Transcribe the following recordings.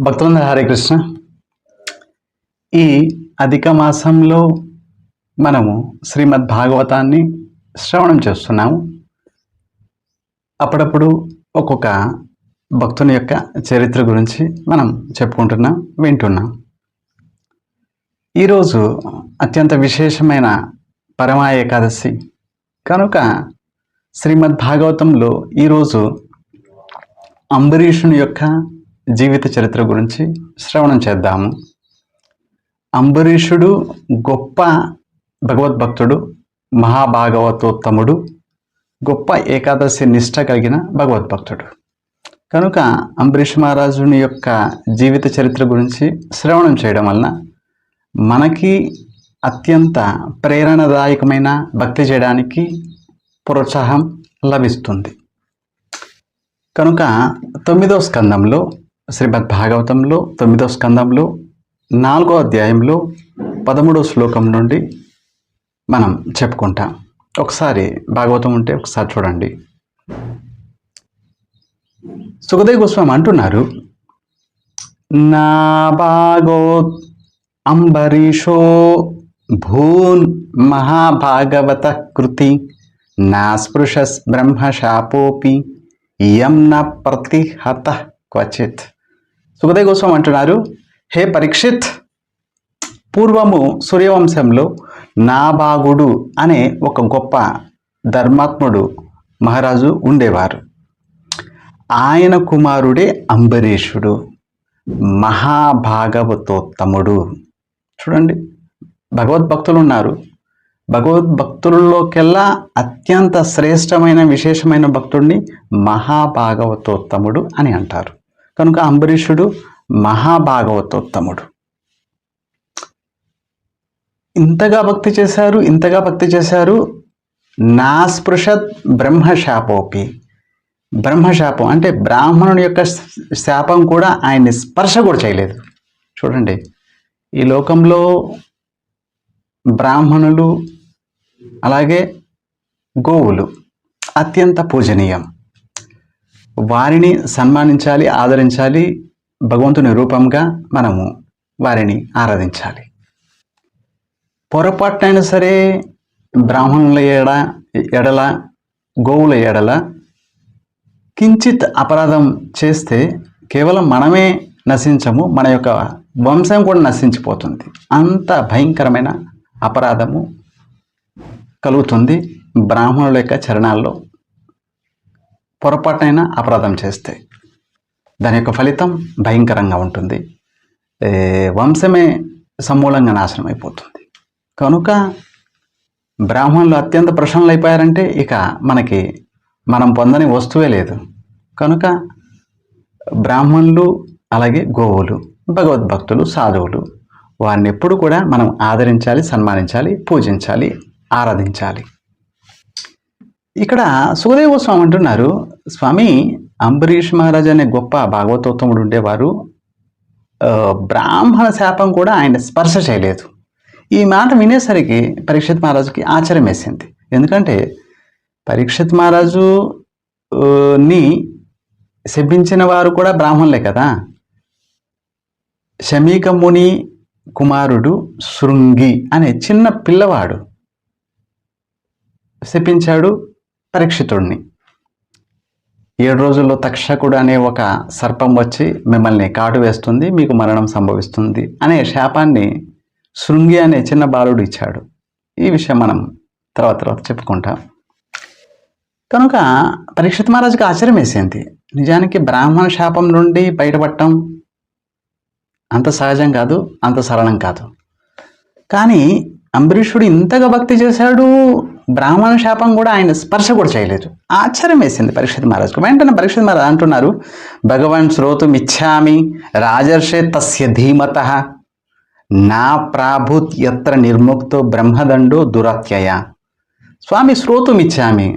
భక్తులందరూ హరే కృష్ణ. ఈ అధిక మాసంలో మనము శ్రీమద్ భాగవతాన్ని శ్రవణం చేస్తున్నాము. అప్పుడప్పుడు ఒక్కొక్క భక్తుని యొక్క చరిత్ర గురించి మనం చెప్పుకుంటున్నాం, వింటున్నాం. ఈరోజు అత్యంత విశేషమైన పరమ ఏకాదశి కనుక శ్రీమద్ భాగవతంలో ఈరోజు అంబరీషుని యొక్క జీవిత చరిత్ర గురించి శ్రవణం చేద్దాము. అంబరీషుడు గొప్ప భగవద్భక్తుడు, మహాభాగవతోత్తముడు, గొప్ప ఏకాదశి నిష్ట కలిగిన భగవద్భక్తుడు. కనుక అంబరీష్ మహారాజుని యొక్క జీవిత చరిత్ర గురించి శ్రవణం చేయడం వలన మనకి అత్యంత ప్రేరణదాయకమైన భక్తి చేయడానికి ప్రోత్సాహం లభిస్తుంది. కనుక 9వ స్కందంలో శ్రీమద్ భాగవతంలో 9వ స్కందంలో 4వ అధ్యాయంలో 13వ శ్లోకం నుండి మనం చెప్పుకుంటాం. ఒకసారి భాగవతం ఉంటే ఒకసారి చూడండి. సుఖదేవ్ గోస్వామి అంటున్నారు, నా భాగవత్ అంబరీషో భూన్ మహాభాగవత కృతి నా స్పృశస్ బ్రహ్మశాపోపి యం న ప్రతిహత క్వచిత్. సుఖదేవ్ గోస్వామి అంటున్నారు, హే పరీక్షిత్, పూర్వము సూర్యవంశంలో నాభాగుడు అనే ఒక గొప్ప ధర్మాత్ముడు మహారాజు ఉండేవారు. ఆయన కుమారుడే అంబరీషుడు, మహాభాగవతోత్తముడు. చూడండి, భగవద్భక్తులు ఉన్నారు. భగవద్భక్తుల్లోకెల్లా అత్యంత శ్రేష్టమైన విశేషమైన భక్తుడిని మహాభాగవతోత్తముడు అని అంటారు. కనుక అంబరీషుడు మహాభాగవతోత్తముడు. ఇంతగా భక్తి చేశారు. నా స్పృశత్ బ్రహ్మశాపోపి. బ్రహ్మశాపం అంటే బ్రాహ్మణుని యొక్క శాపం కూడా ఆయన్ని స్పర్శ కూడా చేయలేదు. చూడండి, ఈ లోకంలో బ్రాహ్మణులు అలాగే గోవులు అత్యంత పూజనీయం. వారిని సన్మానించాలి, ఆదరించాలి. భగవంతుని రూపంగా మనము వారిని ఆరాధించాలి. పొరపాటునైనా సరే బ్రాహ్మణుల ఎడల గోవుల ఎడల కించిత్ అపరాధం చేస్తే కేవలం మనమే నశించము, మన యొక్క వంశం కూడా నశించిపోతుంది. అంత భయంకరమైన అపరాధము కలుగుతుంది బ్రాహ్మణుల యొక్క చరణాల్లో పొరపాటునైనా అపరాధం చేస్తే. దాని యొక్క ఫలితం భయంకరంగా ఉంటుంది. వంశమే సమూలంగా నాశనం అయిపోతుంది. కనుక బ్రాహ్మణులు అత్యంత ప్రసన్నులు అయిపోయారంటే ఇక మనం పొందని వస్తువే లేదు. కనుక బ్రాహ్మణులు అలాగే గోవులు, భగవద్భక్తులు, సాధువులు, వారిని ఎప్పుడు కూడా మనం ఆదరించాలి, సన్మానించాలి, పూజించాలి, ఆరాధించాలి. ఇక్కడ సుఖదేవ్ గోస్వామి అంటున్నారు, స్వామి, అంబరీష్ మహారాజ్ అనే గొప్ప భాగవతోత్తముడు ఉండేవారు. బ్రాహ్మణ శాపం కూడా ఆయన స్పర్శ చేయలేదు. ఈ మాట వినేసరికి పరీక్షిత్ మహారాజుకి ఆశ్చర్యం వేసింది. ఎందుకంటే పరీక్షిత్ మహారాజుని శపించిన వారు కూడా బ్రాహ్మణులే కదా. శమీక ముని కుమారుడు శృంగి అనే చిన్న పిల్లవాడు శపించాడు పరీక్షితుడిని. 7 రోజుల్లో తక్షకుడు అనే ఒక సర్పం వచ్చి మిమ్మల్ని కాటు వేస్తుంది, మీకు మరణం సంభవిస్తుంది అనే శాపాన్ని శృంగి అనే చిన్న బాలుడు ఇచ్చాడు. ఈ విషయం మనం తర్వాత చెప్పుకుంటాం. కనుక పరీక్షిత్ మహారాజుకి ఆశ్చర్యం వేసింది. నిజానికి బ్రాహ్మణ శాపం నుండి బయటపడటం అంత సహజం కాదు, అంత సరళం కాదు. కానీ అంబరీషుడు ఇంతగా భక్తి చేశాడు, బ్రాహ్మణ శాపం కూడా ఆయన స్పర్శ కూడా చేయలేదు. ఆశ్చర్యం వేసింది పరీక్షిత్ మహారాజుకు. వెంటనే పరీక్షిత్ మహారాజు అంటున్నారు, భగవాన్ శ్రోతుమిచ్చామి రాజర్షే తస్య ధీమతః నా ప్రాభూత్ యత్ర నిర్ముక్తో బ్రహ్మదండో దురత్యయ. స్వామి, శ్రోతుమిచ్చామి,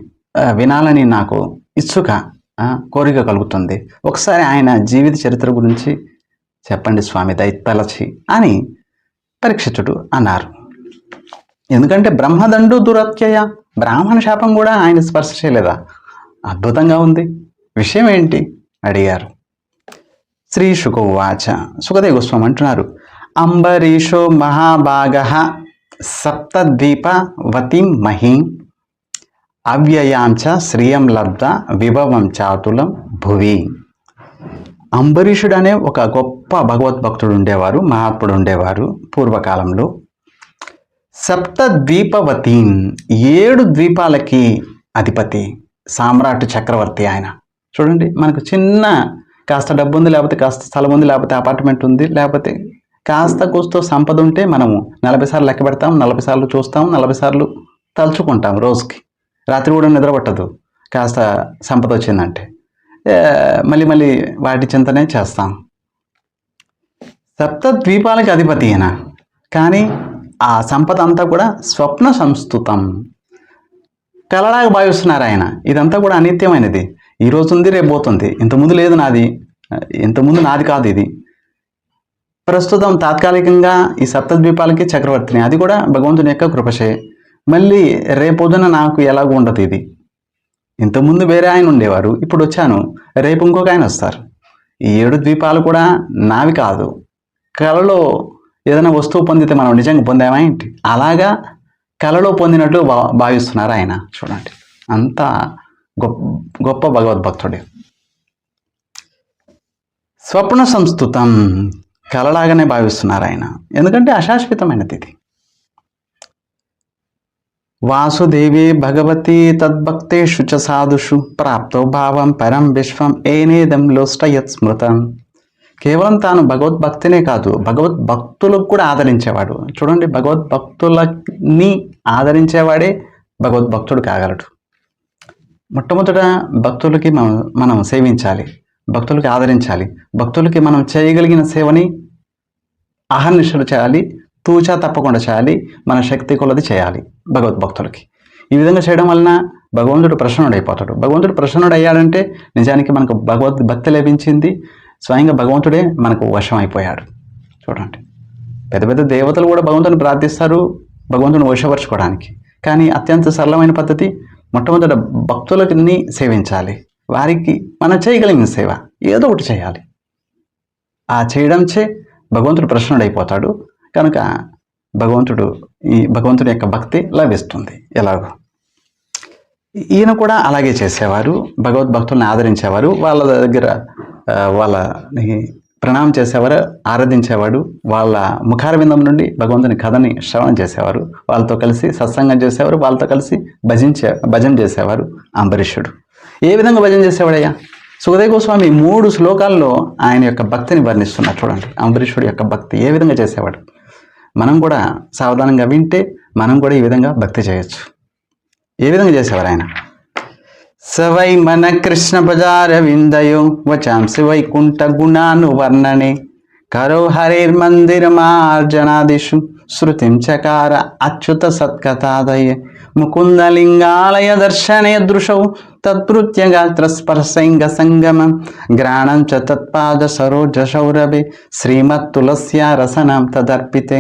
వినాలని నాకు కోరిక కలుగుతుంది. ఒకసారి ఆయన జీవిత చరిత్ర గురించి చెప్పండి స్వామి దయతలచి అని పరీక్షితుడు అన్నారు. ఎందుకంటే బ్రహ్మదండు దురత్యయ, బ్రాహ్మణ శాపం కూడా ఆయన స్పర్శ చేయలేదా? అద్భుతంగా ఉంది. విషయం ఏంటి అడిగారు. శ్రీ శుకవాచ. సుఖదేవ గోస్వామి అంటున్నారు, అంబరీషో మహాభాగ సప్తద్వీపవతిం మహీం అవ్యయాంచ శ్రియం లబ్ధ విభవం చాతులం భువి. అంబరీషుడు అనే ఒక గొప్ప భగవద్భక్తుడు ఉండేవారు, మహాత్ముడు ఉండేవారు పూర్వకాలంలో. సప్తద్వీపవతి, 7 ద్వీపాలకి అధిపతి, సామ్రాట్ చక్రవర్తి ఆయన. చూడండి, మనకు చిన్న కాస్త డబ్బు ఉంది, లేకపోతే కాస్త స్థలం ఉంది, లేకపోతే అపార్ట్మెంట్ ఉంది, లేకపోతే కాస్త కూస్తో సంపద ఉంటే మనము 40 సార్లు లెక్క పెడతాం, 40 సార్లు చూస్తాం, 40 సార్లు తలుచుకుంటాం రోజుకి. రాత్రి కూడా నిద్ర పట్టదు కాస్త సంపద వచ్చిందంటే. మళ్ళీ మళ్ళీ వాటి చింతనే చేస్తాం. సప్తద్వీపాలకి అధిపతి అయినా, కానీ ఆ సంపద అంతా కూడా స్వప్న సంస్థుతం, కలలాగా భావిస్తున్నారు ఆయన. ఇదంతా కూడా అనిత్యమైనది. ఈరోజు ఉంది, రేపు పోతుంది. ఇంతకుముందు లేదు నాది, ఇంతకుముందు నాది కాదు ఇది. ప్రస్తుతం తాత్కాలికంగా ఈ సప్తద్వీపాలకి చక్రవర్తిని, అది కూడా భగవంతుని యొక్క కృపశే. మళ్ళీ రేపొద్దున నాకు ఎలాగూ ఉండదు ఇది. ఇంతకుముందు వేరే ఆయన ఉండేవారు, ఇప్పుడు వచ్చాను, రేపు ఇంకొక ఆయన వస్తారు. ఈ 7 ద్వీపాలు కూడా నావి కాదు. కలలో ఏదైనా వస్తువు పొందితే మనం నిజంగా పొందామా ఏంటి? అలాగా కలలో పొందినట్లు భావిస్తున్నారు ఆయన. చూడండి, అంత గొప్ప భగవద్భక్తుడే. స్వప్న సంస్థుతం, కలలాగానే భావిస్తున్నారు ఆయన, ఎందుకంటే అశాశ్వతమైనది ఇది. వాసుదేవే భగవతి తద్భక్తేషు చ సాధుషు ప్రాప్తో భావం పరం విశ్వం ఏనేదం లోష్టయత్ స్మృతం. కేవలం తాను భగవద్భక్తినే కాదు, భగవద్భక్తులకు కూడా ఆదరించేవాడు. చూడండి, భగవద్భక్తులని ఆదరించేవాడే భగవద్భక్తుడు కాగలడు. మొట్టమొదట భక్తులకి మనం సేవించాలి, భక్తులకి ఆదరించాలి, భక్తులకి మనం చేయగలిగిన సేవని అహర్నిశలు చేయాలి, తూచా తప్పకుండా చేయాలి, మన శక్తి కొలది చేయాలి భగవద్భక్తులకి. ఈ విధంగా చేయడం వలన భగవంతుడు ప్రసన్నుడైపోతాడు. భగవంతుడు ప్రసన్నుడయ్యాడంటే నిజానికి మనకు భగవద్భక్తి లభించింది, స్వయంగా భగవంతుడే మనకు వశం అయిపోయాడు. చూడండి, పెద్ద పెద్ద దేవతలు కూడా భగవంతుని ప్రార్థిస్తారు భగవంతుని వశపరచుకోవడానికి. కానీ అత్యంత సరళమైన పద్ధతి మొట్టమొదట భక్తులని సేవించాలి. వారికి మనం చేయగలిగిన సేవ ఏదో ఒకటి చేయాలి. ఆ చేయడంచే భగవంతుడు ప్రసన్నుడైపోతాడు. కనుక భగవంతుడి యొక్క భక్తి లభిస్తుంది. ఎలాగో ఈయన కూడా అలాగే చేసేవారు, భగవద్భక్తుల్ని ఆదరించేవారు, వాళ్ళ దగ్గర వాళ్ళని ప్రణామం చేసేవారు, ఆరాధించేవాడు, వాళ్ళ ముఖారవిందం నుండి భగవంతుని కథని శ్రవణం చేసేవారు, వాళ్ళతో కలిసి సత్సంగం చేసేవారు, వాళ్ళతో కలిసి భజన చేసేవారు అంబరీషుడు. ఏ విధంగా భజన చేసేవాడయ్యా? సుఖదేవ గోస్వామి 3 శ్లోకాల్లో ఆయన యొక్క భక్తిని వర్ణిస్తున్నారు. చూడండి, అంబరీషుడి యొక్క భక్తి ఏ విధంగా చేసేవాడు. మనం కూడా సావధానంగా వింటే మనం కూడా ఈ విధంగా భక్తి చేయొచ్చు. ఏ విధంగా చేసేవారు ఆయన? సవై మన కృష్ణ బజార విందయో వచాంసి వైకుంఠ గుణాను వర్ణనే కరో హరిర్మందిర మార్జనాదిషు శృతిం చకార అచ్యుత సత్కథాదయ ముకుందలింగాలయ దర్శనే దృశౌ తత్పృత్యగాత్ర స్పర్శంగ సంగమం గ్రాణం చ తత్పాద సరోజ సౌరభే శ్రీమత్తులస్యా రసనం తదర్పితే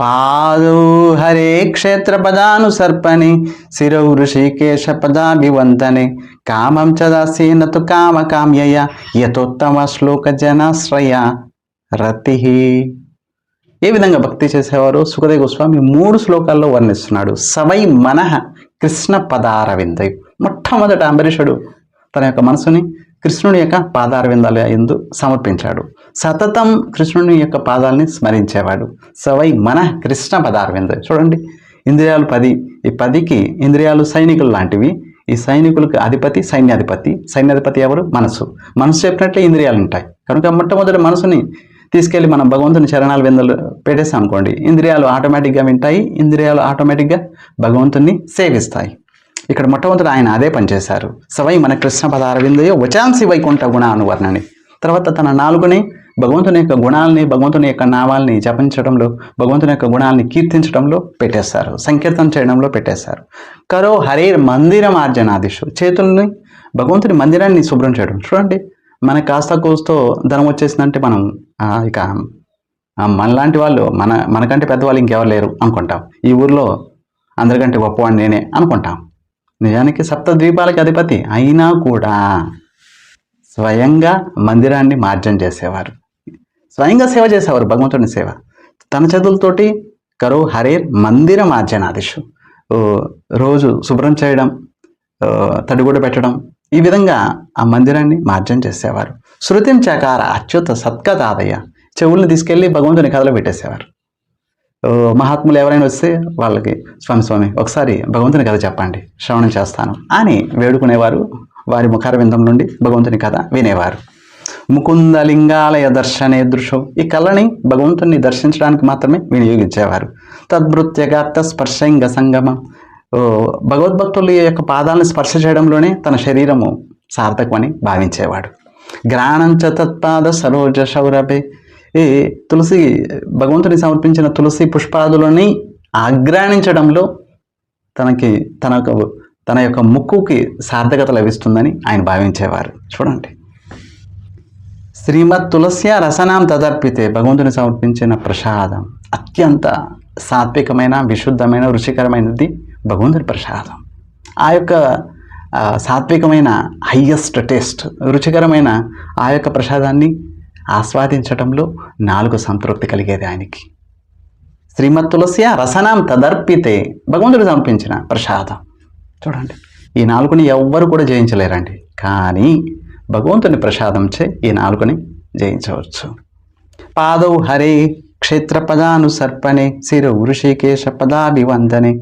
పాదౌ హరే క్షేత్ర పదానుసర్పణే శిరౌ ఋషికేశ పదాభివందనే కామం చ దాసేన తు కామ కామ్యయ యతోత్తమ శ్లోక జనాశ్రయ రతి. ఏ విధంగా భక్తి చేసేవారు సుఖదేవ గోస్వామి 3 శ్లోకాల్లో వర్ణిస్తున్నాడు. సవై మనః కృష్ణ పదారవిందయు. మొట్టమొదట అంబరీషుడు తన యొక్క మనసుని కృష్ణుని యొక్క పాదారవిందాల యందు సమర్పించాడు. సతతం కృష్ణుని యొక్క పాదాలని స్మరించేవాడు. సవై మనః కృష్ణ పదారవిందయు. చూడండి, ఇంద్రియాలు 10, ఈ 10కి ఇంద్రియాలు సైనికులు లాంటివి. ఈ సైనికులకు అధిపతి సైన్యాధిపతి. సైన్యాధిపతి ఎవరు? మనసు. మనసు చెప్పినట్లే ఇంద్రియాలు ఉంటాయి. కనుక మొట్టమొదటి మనసుని తీసుకెళ్ళి మనం భగవంతుని చరణాల విందలు పెట్టేసాం అనుకోండి, ఇంద్రియాలు ఆటోమేటిక్గా వింటాయి, ఇంద్రియాలు ఆటోమేటిక్గా భగవంతుని సేవిస్తాయి. ఇక్కడ మొట్టమొదటి ఆయన అదే పనిచేశారు. సవై మన కృష్ణ పదారవిందయో వచాంసి వైకుంఠ గుణానువర్ణని. తర్వాత తన నాలుగుని భగవంతుని యొక్క గుణాలని, భగవంతుని యొక్క నామాల్ని జపించడంలో, భగవంతుని యొక్క గుణాలని కీర్తించడంలో పెట్టేశారు, సంకీర్తన చేయడంలో పెట్టేశారు. కరో హరేర్ మందిరం ఆర్జనాదిషు. చేతుల్ని భగవంతుని మందిరాన్ని శుభ్రం చేయడం. చూడండి, మనకు కాస్త కోస్తో ధనం వచ్చేసిందంటే మనం ఇక మనలాంటి వాళ్ళు మనకంటే పెద్దవాళ్ళు ఇంకెవరు లేరు అనుకుంటాం. ఈ ఊర్లో అందరికంటే గొప్పవాడిని నేనే అనుకుంటాం. నిజానికి 7 ద్వీపాలకి అధిపతి అయినా కూడా స్వయంగా మందిరాన్ని మార్జన చేసేవారు, స్వయంగా సేవ చేసేవారు, భగవంతుని సేవ తన చేతులతోటి. కరో హరేర్ మందిర మార్జనాదిషు, రోజు శుభ్రం చేయడం, తడిగుడ్డ పెట్టడం, ఈ విధంగా ఆ మందిరాన్ని మార్జన చేసేవారు. శృతిం చకార అచ్యుత సత్కథాదయ, చెవుల్ని తీసుకెళ్ళి భగవంతుని కథలో పెట్టేసేవారు. మహాత్ములు ఎవరైనా వస్తే వాళ్ళకి స్వామి ఒకసారి భగవంతుని కథ చెప్పండి, శ్రవణం చేస్తాను అని వేడుకునేవారు. వారి ముఖారవిందం నుండి భగవంతుని కథ వినేవారు. ముకుంద లింగాలయ దర్శనే దృశం, ఈ కళని భగవంతుని దర్శించడానికి మాత్రమే వినియోగించేవారు. తద్భృత్యగాత్త స్పర్శంగ సంగమం, భగవద్భక్తుల యొక్క పాదాలను స్పర్శ చేయడంలోనే తన శరీరము సార్థకమని భావించేవాడు. గ్రాణంచ తత్పాద సరోజ సౌరభే, ఈ తులసి భగవంతుని సమర్పించిన తులసి పుష్పాదులని ఆగ్రాణించడంలో తన యొక్క ముక్కుకి సార్థకత లభిస్తుందని ఆయన భావించేవారు. చూడండి, శ్రీమద్ తులస్య రసనాం తదర్పితే, భగవంతుని సమర్పించిన ప్రసాదం అత్యంత సాత్వికమైన, విశుద్ధమైన, రుచికరమైనది భగవంతుని ప్రసాదం. ఆ యొక్క సాత్వికమైన హయ్యెస్ట్ టేస్ట్, రుచికరమైన ఆ యొక్క ప్రసాదాన్ని ఆస్వాదించడంలో నాలుగు సంతృప్తి కలిగేది ఆయనకి. శ్రీమద్ తులస్య రసనాం తదర్పితే, భగవంతుడు సమర్పించిన ప్రసాదం. చూడండి, ఈ నాలుగుని ఎవ్వరు కూడా జయించలేరండి, కానీ భగవంతుని ప్రసాదంచే ఈ నాలుగుని జయించవచ్చు. పాదౌ హరే క్షేత్రపదానుసర్పణే శిరౌ ఋషికేశ పదాభివందనే,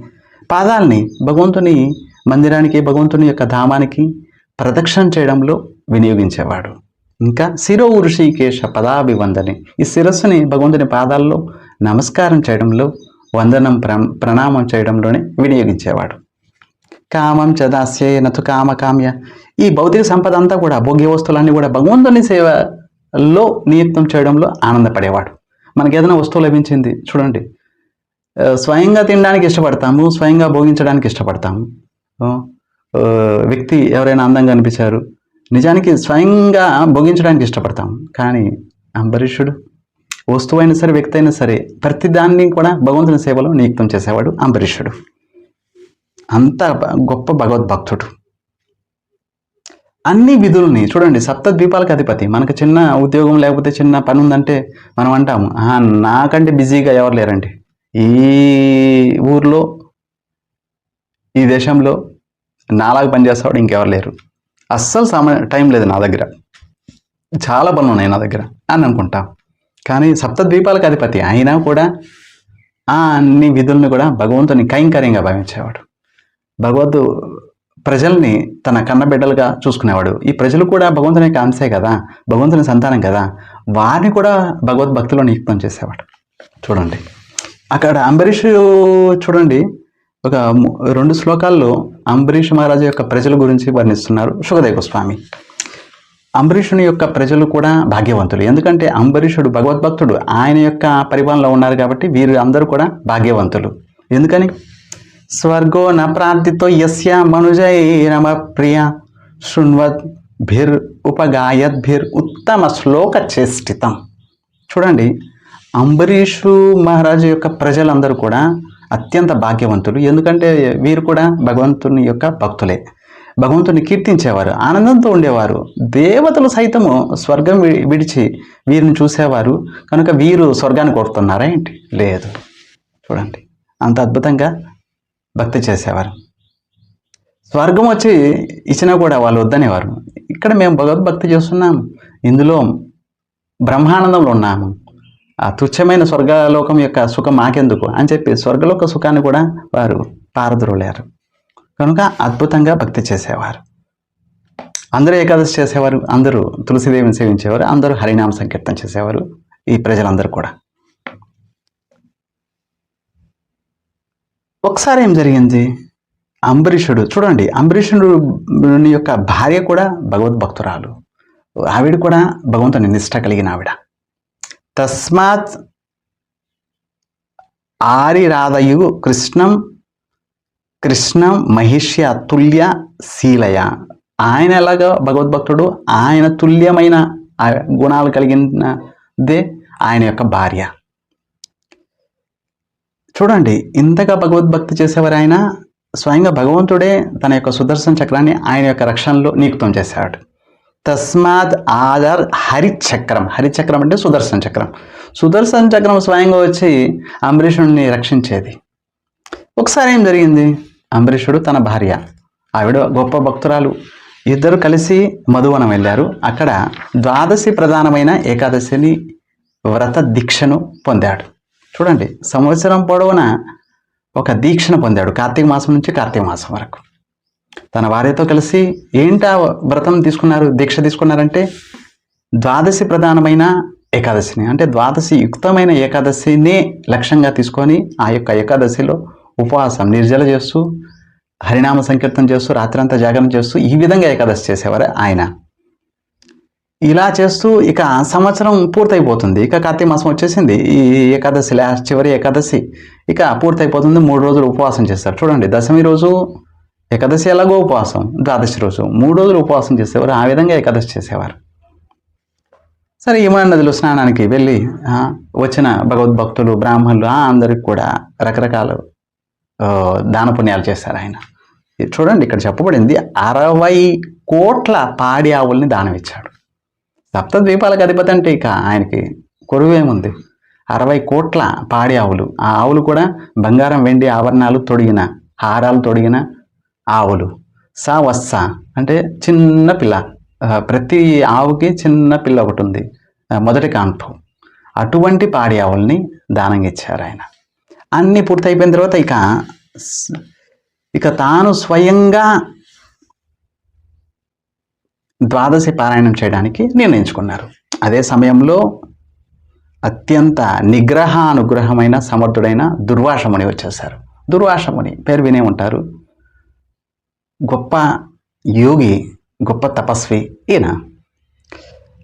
పాదాల్ని భగవంతుని మందిరానికి, భగవంతుని యొక్క ధామానికి ప్రదక్షిణ చేయడంలో వినియోగించేవాడు. ఇంకా శిరౌ ఋషికేశ పదాభివందనే, ఈ శిరస్సుని భగవంతుని పాదాల్లో నమస్కారం చేయడంలో, వందనం ప్రణామం చేయడంలోనే వినియోగించేవాడు. కామం చదాస్యే నతు కామకామ్య, ఈ భౌతిక సంపద అంతా కూడా, భోగ్య వస్తువులన్నీ కూడా భగవంతుని సేవలో నియుక్తం చేయడంలో ఆనందపడేవాడు. మనకి ఏదైనా వస్తువు లభించింది చూడండి, స్వయంగా తినడానికి ఇష్టపడతాము, స్వయంగా భోగించడానికి ఇష్టపడతాము. వ్యక్తి ఎవరైనా అందంగా అనిపించారు, నిజానికి స్వయంగా భోగించడానికి ఇష్టపడతాము. కానీ అంబరీషుడు వస్తువు అయినా సరే, వ్యక్తి అయినా సరే, ప్రతిదాన్ని కూడా భగవంతుని సేవలో నియుక్తం చేసేవాడు అంబరీషుడు. అంత గొప్ప భగవద్భక్తుడు. అన్ని విధుల్ని చూడండి, సప్తద్వీపాలకు అధిపతి. మనకు చిన్న ఉద్యోగం లేకపోతే చిన్న పని ఉందంటే మనం అంటాము, నాకంటే బిజీగా ఎవరు లేరండి ఈ ఊర్లో, ఈ దేశంలో, నాలాగా పనిచేసేవాడు ఇంకెవరు లేరు, అస్సలు టైం లేదు నా దగ్గర, చాలా పనులు ఉన్నాయి నా దగ్గర అని అనుకుంటాం. కానీ సప్తద్వీపాలకు అధిపతి అయినా కూడా ఆ అన్ని విధుల్ని కూడా భగవంతుని కైంకర్యంగా భావించేవాడు. భగవద్ ప్రజల్ని తన కన్నబిడ్డలుగా చూసుకునేవాడు. ఈ ప్రజలు కూడా భగవంతుని యొక్క అంశే కదా, భగవంతుని సంతానం కదా, వారిని కూడా భగవద్భక్తిలో నియుక్తం చేసేవాడు. చూడండి, అక్కడ అంబరీషు చూడండి, ఒక 2 శ్లోకాల్లో అంబరీష్ మహారాజు యొక్క ప్రజల గురించి వర్ణిస్తున్నారు శుకదేవ గోస్వామి. అంబరీషుని యొక్క ప్రజలు కూడా భాగ్యవంతులు, ఎందుకంటే అంబరీషుడు భగవద్భక్తుడు, ఆయన యొక్క పరిపాలనలో ఉన్నారు కాబట్టి వీరు అందరూ కూడా భాగ్యవంతులు. ఎందుకని? స్వర్గో న ప్రార్థితో యస్య మనుజైరమ ప్రియ శృణ్వద్ భిర్ ఉపగాయద్భిర్ ఉత్తమ శ్లోక చేష్టితం. చూడండి, అంబరీషు మహారాజు యొక్క ప్రజలందరూ కూడా అత్యంత భాగ్యవంతులు, ఎందుకంటే వీరు కూడా భగవంతుని యొక్క భక్తులే, భగవంతుని కీర్తించేవారు, ఆనందంతో ఉండేవారు. దేవతలు సైతము స్వర్గం విడిచి వీరిని చూసేవారు. కనుక వీరు స్వర్గాన్ని కోరుతున్నారా ఏంటి? లేదు. చూడండి, అంత అద్భుతంగా భక్తి చేసేవారు. స్వర్గం వచ్చి ఇచ్చినా కూడా వాళ్ళు వద్దనేవారు. ఇక్కడ మేము భగవద్భక్తి చేస్తున్నాము, ఇందులో బ్రహ్మానందంలో ఉన్నాము, ఆ తుచ్చమైన స్వర్గలోకం యొక్క సుఖం మాకెందుకు అని చెప్పి స్వర్గలోక సుఖాన్ని కూడా వారు పారద్రోలేరు. కనుక అద్భుతంగా భక్తి చేసేవారు. అందరూ ఏకాదశి చేసేవారు, అందరూ తులసిదేవిని సేవించేవారు, అందరూ హరినామ సంకీర్తన చేసేవారు. ఈ ప్రజలందరూ కూడా. ఒకసారి ఏం జరిగింది, అంబరీషుడు చూడండి, అంబరీషుడు యొక్క భార్య కూడా భగవద్భక్తురాలు, ఆవిడ కూడా భగవంతుని నిష్ట కలిగిన ఆవిడ. తస్మాత్ ఆరిరాధయు కృష్ణం మహిష్య తుల్య శీలయ, ఆయన ఎలాగా భగవద్భక్తుడు, ఆయన తుల్యమైన గుణాలు కలిగినదే ఆయన యొక్క భార్య. చూడండి, ఇంతగా భగవద్భక్తి చేసేవారు ఆయన. స్వయంగా భగవంతుడే తన యొక్క సుదర్శన చక్రాన్ని ఆయన యొక్క రక్షణలో నియుక్తం చేశాడు. తస్మాత్ ఆదర్ హరిచక్రం. హరిచక్రం అంటే సుదర్శన చక్రం. సుదర్శన చక్రం స్వయంగా వచ్చి అంబరీషుడిని రక్షించేది. ఒకసారి ఏం జరిగింది, అంబరీషుడు తన భార్య, ఆవిడ గొప్ప భక్తురాలు, ఇద్దరు కలిసి మధువనం వెళ్ళారు. అక్కడ ద్వాదశి ప్రధానమైన ఏకాదశిని వ్రత దీక్షను పొందాడు. చూడండి, సంవత్సరం పొడవునా ఒక దీక్షను పొందాడు, కార్తీక మాసం నుంచి కార్తీక మాసం వరకు. తన భార్యతో కలిసి ఏంటా వ్రతం తీసుకున్నారు, దీక్ష తీసుకున్నారంటే ద్వాదశి ప్రధానమైన ఏకాదశిని, అంటే ద్వాదశి యుక్తమైన ఏకాదశిని లక్ష్యంగా తీసుకొని ఆ యొక్క ఏకాదశిలో ఉపవాసం నిర్జల చేస్తూ హరినామ సంకీర్తన చేస్తూ రాత్రంతా జాగరణ చేస్తూ ఈ విధంగా ఏకాదశి చేసేవారు ఆయన. ఇలా చేస్తూ ఇక సంవత్సరం పూర్తయిపోతుంది. ఇక కార్తీక మాసం వచ్చేసింది. ఈ ఏకాదశి లాస్ట్ చివరి ఏకాదశి ఇక పూర్తయిపోతుంది. 3 రోజులు ఉపవాసం చేస్తారు. చూడండి, దశమి రోజు ఏకాదశి ఎలాగో ఉపవాసం, ద్వాదశి రోజు 3 రోజులు ఉపవాసం చేసేవారు. ఆ విధంగా ఏకాదశి చేసేవారు. సరే, యమునా నదిలో స్నానానికి వెళ్ళి వచ్చిన భగవద్భక్తులు బ్రాహ్మణులు అందరికి కూడా రకరకాల దాన పుణ్యాలు చేశారు ఆయన. చూడండి, ఇక్కడ చెప్పబడింది 60 కోట్ల పాడి ఆవుల్ని దానం ఇచ్చాడు. సప్తద్వీపాలకు అధిపతి అంటే ఇక ఆయనకి కొరువేముంది. 60 కోట్ల పాడి ఆవులు. ఆ ఆవులు కూడా బంగారం వెండి ఆభరణాలు తొడిగిన, హారాలు తొడిగిన ఆవులు. వత్స అంటే చిన్న పిల్ల, ప్రతి ఆవుకి చిన్న పిల్ల ఒకటి ఉంది, మొదటి కాన్పు. అటువంటి పాడి ఆవుల్ని దానంగా ఇచ్చారు ఆయన. అన్నీ పూర్తయిపోయిన తర్వాత ఇక తాను స్వయంగా ద్వాదశి పారాయణం చేయడానికి నిర్ణయించుకున్నారు. అదే సమయంలో అత్యంత నిగ్రహానుగ్రహమైన సమర్థుడైన దుర్వాసముని వచ్చేశారు. దుర్వాసముని పేరు వినే ఉంటారు. గొప్ప యోగి, గొప్ప తపస్వి ఈయన.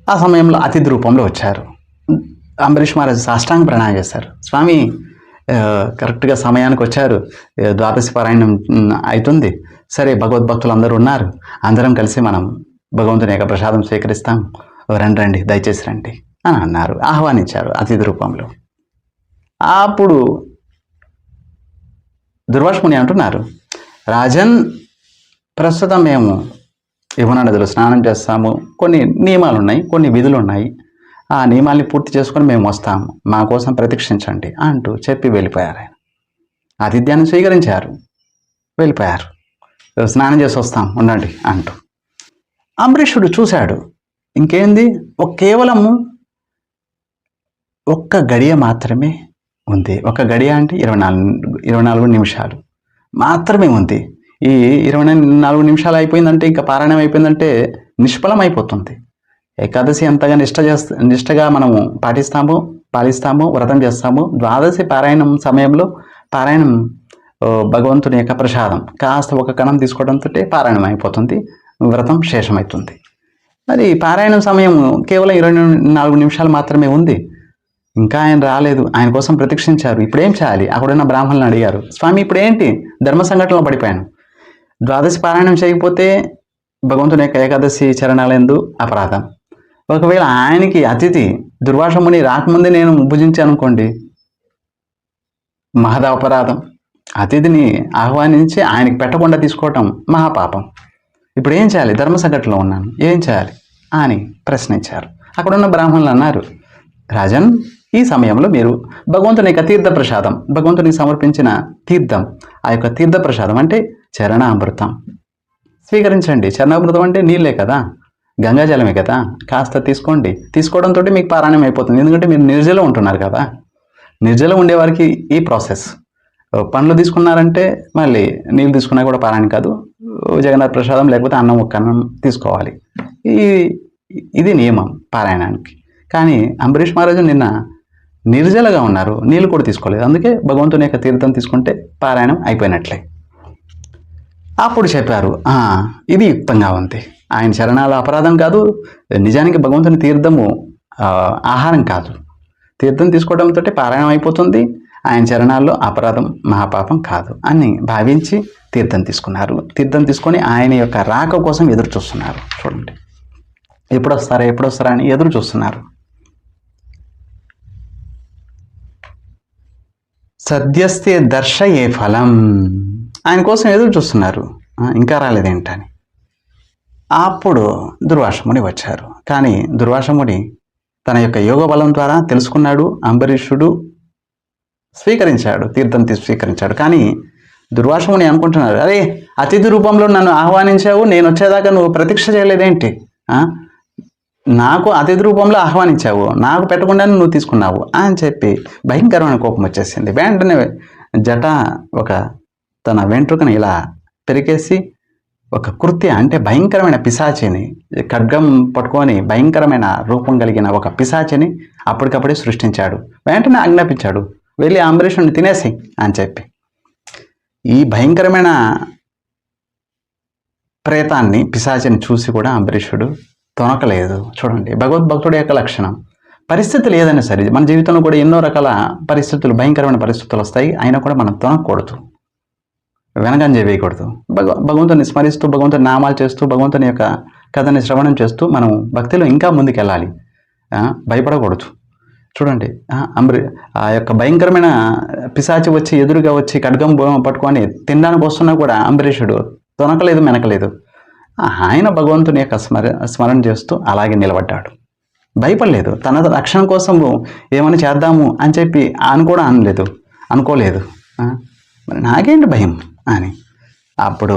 ఆ సమయంలో అతిథి రూపంలో వచ్చారు. అంబరీష్ మహారాజు సాష్టాంగ ప్రణామం చేశారు. స్వామి, కరెక్ట్గా సమయానికి వచ్చారు, ద్వాదశి పారాయణం అవుతుంది. సరే, భగవద్భక్తులు అందరూ ఉన్నారు, అందరం కలిసి మనం భగవంతుని యొక్క ప్రసాదం స్వీకరిస్తాం, రండి దయచేసి రండి అని అన్నారు. ఆహ్వానించారు అతిథి రూపంలో. అప్పుడు దుర్వాసముని అంటున్నారు, రాజన్, ప్రస్తుతం మేము యమునా నదిలో స్నానం చేస్తాము, కొన్ని నియమాలు ఉన్నాయి, కొన్ని విధులు ఉన్నాయి, ఆ నియమాల్ని పూర్తి చేసుకొని మేము వస్తాము, మా కోసం ప్రతీక్షించండి అంటూ చెప్పి వెళ్ళిపోయారు. ఆయన ఆతిథ్యాన్ని స్వీకరించారు, వెళ్ళిపోయారు. స్నానం చేసి వస్తాం ఉండండి అంటూ. అంబరీషుడు చూశాడు, ఇంకేంది, కేవలము ఒక్క గడియ మాత్రమే ఉంది. ఒక గడియ అంటే 24 నిమిషాలు మాత్రమే ఉంది. ఈ 24 నిమిషాలు అయిపోయిందంటే ఇంకా పారాయణం అయిపోయిందంటే నిష్ఫలం అయిపోతుంది. ఏకాదశి ఎంతగా నిష్టగా మనము పాలిస్తాము, వ్రతం చేస్తాము. ద్వాదశి పారాయణం సమయంలో పారాయణం భగవంతుని యొక్క ప్రసాదం కాస్త ఒక కణం తీసుకోవడంతో పారాయణం అయిపోతుంది, వ్రతం శేషమవుతుంది. మరి పారాయణం సమయం కేవలం 24 నిమిషాలు మాత్రమే ఉంది. ఇంకా ఆయన రాలేదు, ఆయన కోసం ప్రతీక్షించారు. ఇప్పుడు ఏం చేయాలి? అక్కడున్న బ్రాహ్మణులను అడిగారు, స్వామి ఇప్పుడు ఏంటి, ధర్మ సంఘటనలో పడిపోయాను, ద్వాదశి పారాయణం చేయకపోతే భగవంతుని యొక్క ఏకాదశి చరణాలందు అపరాధం. ఒకవేళ ఆయనకి అతిథి దుర్వాసముని రాకముందే నేను భుజించాను అనుకోండి, మహదపరాధం. అతిథిని ఆహ్వానించి ఆయనకి పెట్టకుండా తీసుకోవటం మహాపాపం. ఇప్పుడు ఏం చేయాలి, ధర్మ సంకటంలో ఉన్నాను, ఏం చేయాలి అని ప్రశ్నించారు. అక్కడున్న బ్రాహ్మణులు అన్నారు, రాజన్, ఈ సమయంలో మీరు భగవంతుని యొక్క తీర్థ ప్రసాదం, భగవంతునికి సమర్పించిన తీర్థం, ఆ యొక్క తీర్థ ప్రసాదం అంటే చరణామృతం స్వీకరించండి. చరణామృతం అంటే నీళ్ళే కదా, గంగాజలమే కదా, కాస్త తీసుకోండి. తీసుకోవడంతో మీకు పారాయణం అయిపోతుంది. ఎందుకంటే మీరు నిర్జలం ఉంటున్నారు కదా. నిర్జలం ఉండేవారికి ఈ ప్రాసెస్. పండ్లు తీసుకున్నారంటే మళ్ళీ నీళ్ళు తీసుకున్నా కూడా పారాయణం కాదు, జగన్నాథ ప్రసాదం లేకపోతే అన్నం ఒక్క అన్నం తీసుకోవాలి. ఇది నియమం పారాయణానికి. కానీ అంబరీష్ మహారాజు నిన్న నిర్జలగా ఉన్నారు, నీళ్ళు కూడా తీసుకోలేదు. అందుకే భగవంతుని యొక్క తీర్థం తీసుకుంటే పారాయణం అయిపోయినట్లే. అప్పుడు చెప్పారు, ఇది యుక్తంగా ఉంది, ఆయన చరణాలు అపరాధం కాదు, నిజానికి భగవంతుని తీర్థము ఆహారం కాదు, తీర్థం తీసుకోవడంతో పారాయణం అయిపోతుంది, ఆయన చరణాల్లో అపరాధం మహాపాపం కాదు అని భావించి తీర్థం తీసుకున్నారు. తీర్థం తీసుకొని ఆయన యొక్క రాక కోసం ఎదురు చూస్తున్నారు. చూడండి, ఎప్పుడొస్తారా అని ఎదురు చూస్తున్నారు. సద్యస్తే దర్శయే ఫలం, ఆయన కోసం ఎదురు చూస్తున్నారు, ఇంకా రాలేదేంటని. అప్పుడు దుర్వాసముని వచ్చారు. కానీ దుర్వాసముని తన యొక్క యోగ బలం ద్వారా తెలుసుకున్నాడు. అంబరీషుడు స్వీకరించాడు, తీర్థం స్వీకరించాడు. కానీ దుర్వాసముని అనుకుంటున్నాడు, అరే అతిథి రూపంలో నన్ను ఆహ్వానించావు, నేను వచ్చేదాకా నువ్వు ప్రతీక్ష చేయలేదేంటి? నాకు అతిథి రూపంలో ఆహ్వానించావు, నాకు పెట్టకుండానే నువ్వు తీసుకున్నావు అని చెప్పి భయంకరమైన కోపం వచ్చేసింది. వెంటనే జట తన వెంట్రుకని ఇలా పెరికేసి ఒక కృత్య అంటే భయంకరమైన పిశాచిని, ఖడ్గం పట్టుకొని భయంకరమైన రూపం కలిగిన ఒక పిశాచిని అప్పటికప్పుడే సృష్టించాడు. వెంటనే ఆజ్ఞాపించాడు, వెళ్ళి అంబరీషుని తినేసి అని చెప్పి. ఈ భయంకరమైన ప్రేతాన్ని, పిశాచిని చూసి కూడా అంబరీషుడు తొనకలేదు. చూడండి, భగవద్భక్తుడి యొక్క లక్షణం. పరిస్థితులు ఏదైనా సరే, మన జీవితంలో కూడా ఎన్నో రకాల పరిస్థితులు, భయంకరమైన పరిస్థితులు వస్తాయి. అయినా కూడా మనం తొనకూడదు, వెనకంజ వేయకూడదు. భగవంతుని స్మరిస్తూ, భగవంతుని నామాలు చేస్తూ, భగవంతుని యొక్క కథని శ్రవణం చేస్తూ మనం భక్తిలో ఇంకా ముందుకెళ్ళాలి, భయపడకూడదు. చూడండి, ఆ యొక్క భయంకరమైన పిశాచి వచ్చి ఎదురుగా వచ్చి ఖడ్గం పట్టుకొని తినడానికి వస్తున్నా కూడా అంబరీషుడు తొనకలేదు, మెనకలేదు. ఆయన భగవంతుని యొక్క స్మరణ చేస్తూ అలాగే నిలబడ్డాడు, భయపడలేదు. తన రక్షణ కోసం ఏమైనా చేద్దాము అని చెప్పి అనుకోలేదు. మరి నాకేంటి భయం అని. అప్పుడు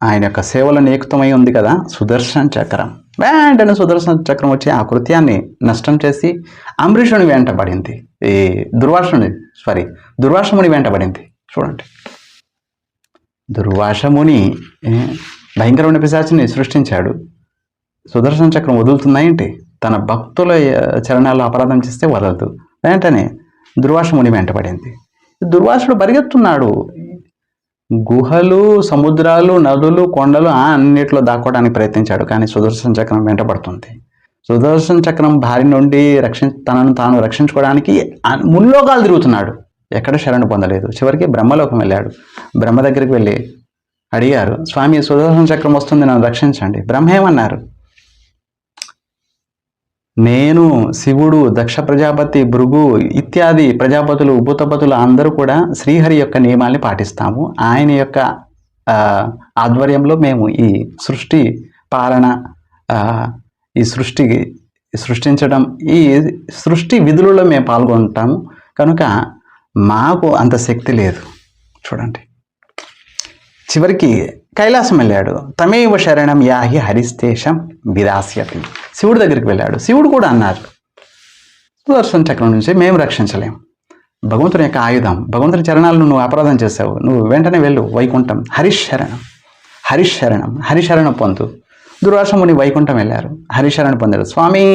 ఆయన యొక్క సేవలో నియుక్తమై ఉంది కదా సుదర్శన చక్రం. వెంటనే సుదర్శన చక్రం వచ్చి ఆ కృత్యాన్ని నష్టం చేసి అంబరీషుని వెంటబడింది. ఈ దుర్వాసముని వెంటబడింది. చూడండి, దుర్వాసముని భయంకరమైన పిశాచిని సృష్టించాడు. సుదర్శన చక్రం వదులుతుందా ఏంటి? తన భక్తుల చరణాల్లో అపరాధం చేస్తే వదలదు. వెంటనే దుర్వాసముని వెంటబడింది. దుర్వాసుడు పరిగెత్తున్నాడు. గుహలు, సముద్రాలు, నదులు, కొండలు అన్నిట్లో దాక్కోవడానికి ప్రయత్నించాడు. కానీ సుదర్శన చక్రం వెంటబడుతుంది. సుదర్శన చక్రం భారీ నుండి తనను తాను రక్షించుకోవడానికి ముల్లోకాలు తిరుగుతున్నాడు. ఎక్కడ శరణు పొందలేదు. చివరికి బ్రహ్మలోకం వెళ్ళాడు. బ్రహ్మ దగ్గరికి వెళ్ళి అడిగారు, స్వామి సుదర్శన చక్రం వస్తుంది, నన్ను రక్షించండి. బ్రహ్మ ఏమన్నారు? నేను, శివుడు, దక్ష ప్రజాపతి, భృగు ఇత్యాది ప్రజాపతులు, భూతపతులు అందరూ కూడా శ్రీహరి యొక్క నియమాల్ని పాటిస్తాము. ఆయన యొక్క ఆధ్వర్యంలో మేము ఈ సృష్టి పాలన, ఈ సృష్టించడం, ఈ సృష్టి విధులలో మేము పాల్గొంటాము. కనుక మాకు అంత శక్తి లేదు. చూడండి, చివరికి కైలాసం వెళ్ళాడు. తమేవ శరణం యాహి హరిస్తేషం విదాస్యతి. శివుడి దగ్గరికి వెళ్ళాడు. శివుడు కూడా అన్నారు, సుదర్శన చక్రం నుంచి మేము రక్షించలేము. భగవంతుని యొక్క ఆయుధం, భగవంతుని చరణాలను నువ్వు అపరాధం చేసావు, నువ్వు వెంటనే వెళ్ళు వైకుంఠం. హరిశరణం పొందు. దుర్వాసముని వైకుంఠం వెళ్ళారు, హరిశరణం పొందాడు. స్వామి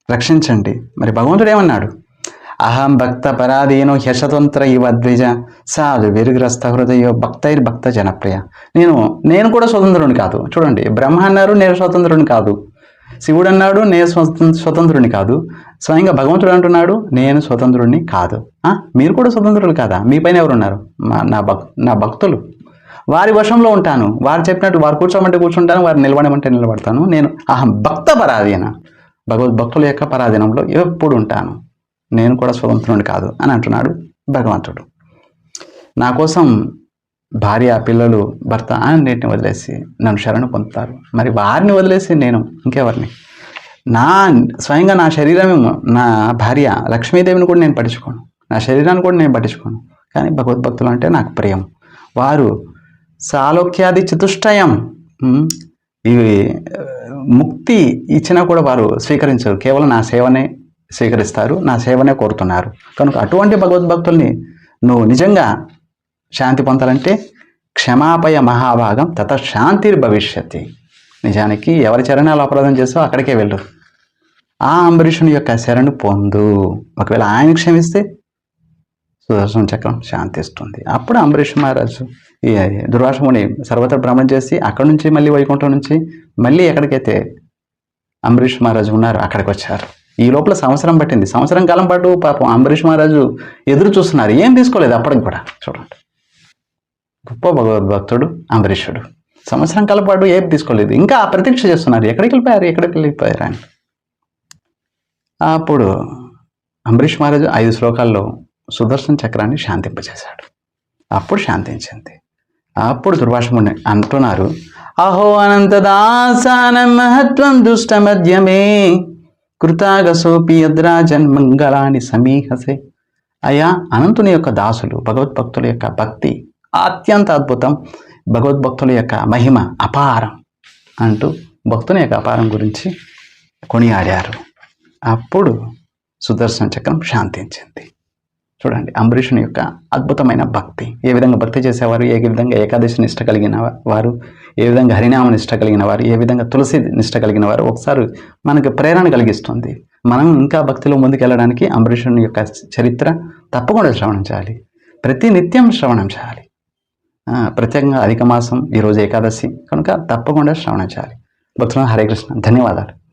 రక్షించండి. మరి భగవంతుడు ఏమన్నాడు? అహం భక్త పరాధీనో హ్యశతంత్ర ఇవ ద్విజ సాధు విరుగ్రస్త హృదయో భక్త జనప్రియ. నేను కూడా స్వతంత్రుని కాదు. చూడండి, బ్రహ్మ అన్నారు నేను స్వతంత్రుని కాదు, శివుడు అన్నాడు నేను స్వతంత్రుని కాదు, స్వయంగా భగవంతుడు అంటున్నాడు నేను స్వతంత్రుడిని కాదు. మీరు కూడా స్వతంత్రులు కాదా? మీ పైన ఎవరున్నారు? నా భక్తులు. వారి వశంలో ఉంటాను. వారు చెప్పినట్టు వారు కూర్చోమంటే కూర్చుంటాను, వారు నిలబడమంటే నిలబడతాను. నేను అహం భక్త పరాధీన, భగవద్భక్తుల యొక్క పరాధీనంలో ఎప్పుడు ఉంటాను. నేను కూడా స్వతంత్రుని కాదు అని అంటున్నాడు భగవంతుడు. నా కోసం భార్య, పిల్లలు, భర్త అన్నింటిని వదిలేసి నన్ను శరణు పొందుతారు. మరి వారిని వదిలేసి నేను ఇంకెవరిని? స్వయంగా నా శరీరమే, నా భార్య లక్ష్మీదేవిని కూడా నేను పట్టించుకోను, నా శరీరాన్ని కూడా నేను పట్టించుకోను. కానీ భగవద్భక్తులు అంటే నాకు ప్రియం. వారు సాలోక్యాది చతుష్టయం, ఇవి ముక్తి ఇచ్చినా కూడా వారు స్వీకరించరు. కేవలం నా సేవనే స్వీకరిస్తారు, నా సేవనే కోరుతున్నారు. కనుక అటువంటి భగవద్భక్తుల్ని నువ్వు నిజంగా శాంతి పొందాలంటే క్షమాపయ మహాభాగం తత శాంతిర్భవిష్యతి. నిజానికి ఎవరి చరణాలు అపరాధం చేస్తావో అక్కడికే వెళ్ళు. ఆ అంబరీషుని యొక్క శరణు పొందు. ఒకవేళ ఆయన క్షమిస్తే సుదర్శన చక్రం శాంతిస్తుంది. అప్పుడు అంబరీష్ మహారాజు ఈ దుర్వాసముని సర్వత్ర భ్రమణం చేసి అక్కడి నుంచి మళ్ళీ వైకుంఠం నుంచి మళ్ళీ ఎక్కడికైతే అంబరీష్ మహారాజు ఉన్నారో అక్కడికి వచ్చారు. ఈ లోపల సంవత్సరం పట్టింది. సంవత్సరం కాలం పాటు పాపం అంబరీష్ మహారాజు ఎదురు చూస్తున్నారు, ఏం తీసుకోలేదు అప్పటికి కూడా. చూడండి, గొప్ప భగవద్భక్తుడు అంబరీషుడు. సంవత్సరం కాలం పాటు ఏం తీసుకోలేదు, ఇంకా ప్రతీక్ష చేస్తున్నారు, ఎక్కడికి వెళ్ళిపోయారు అని. అప్పుడు అంబరీష్ మహారాజు 5 శ్లోకాల్లో సుదర్శన చక్రాన్ని శాంతింపజేశాడు. అప్పుడు శాంతించింది. అప్పుడు దుర్వాసముని అంటున్నారు, అహో అనంతదాసానం మహత్వం దుష్టమధ్యమే కృతాగసోపి యద్రాజన్ మంగళాన్ని సమీహసే. అయా అనంతుని యొక్క దాసులు, భగవద్భక్తుల యొక్క భక్తి అత్యంత అద్భుతం, భగవద్భక్తుల యొక్క మహిమ అపారం అంటూ భక్తుని యొక్క అపారం గురించి కొనియాడారు. అప్పుడు సుదర్శన చక్రం శాంతించింది. చూడండి అంబరీషుని యొక్క అద్భుతమైన భక్తి. ఏ విధంగా భక్తి చేసేవారు, ఏ విధంగా ఏకాదశి నిష్ట కలిగిన వారు, ఏ విధంగా హరినామ నిష్ట కలిగిన వారు, ఏ విధంగా తులసి నిష్ట కలిగిన వారు ఒకసారి మనకు ప్రేరణ కలిగిస్తుంది. మనం ఇంకా భక్తిలో ముందుకెళ్ళడానికి అంబరీషుని యొక్క చరిత్ర తప్పకుండా శ్రవణం చేయాలి. ప్రతి నిత్యం శ్రవణం చేయాలి. ప్రత్యేకంగా అధిక మాసం ఈరోజు ఏకాదశి కనుక తప్పకుండా శ్రవణం చేయాలి. భక్తులను హరే కృష్ణ. ధన్యవాదాలు.